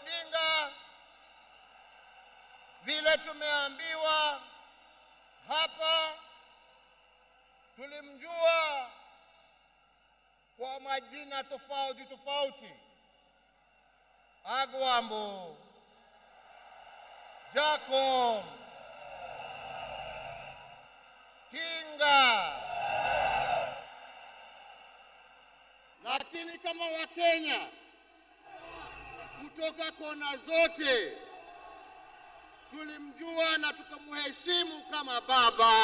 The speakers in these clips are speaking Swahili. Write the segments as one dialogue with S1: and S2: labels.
S1: Odinga, vile tumeambiwa hapa, tulimjua kwa majina tofauti tofauti: Agwambo, Jacob, Tinga. Lakini kama Wakenya kutoka kona zote tulimjua na tukamheshimu kama baba.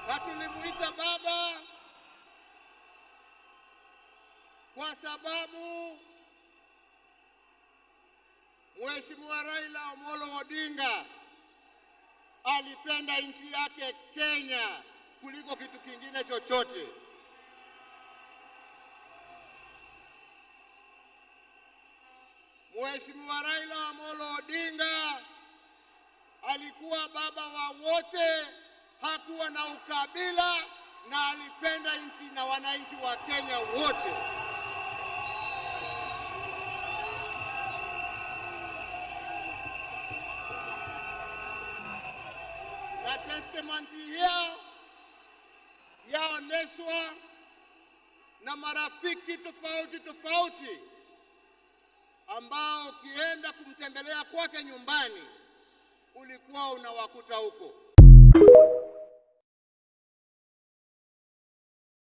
S1: Na tulimuita baba kwa sababu Mheshimiwa Raila Amolo Odinga alipenda nchi yake Kenya kuliko kitu kingine chochote. Mheshimiwa Raila Amolo Odinga alikuwa baba wa wote, hakuwa na ukabila, na alipenda nchi na wananchi wa Kenya wote. Na testimony hiyo yaoneshwa na marafiki tofauti tofauti ambao ukienda kumtembelea kwake nyumbani ulikuwa unawakuta huko.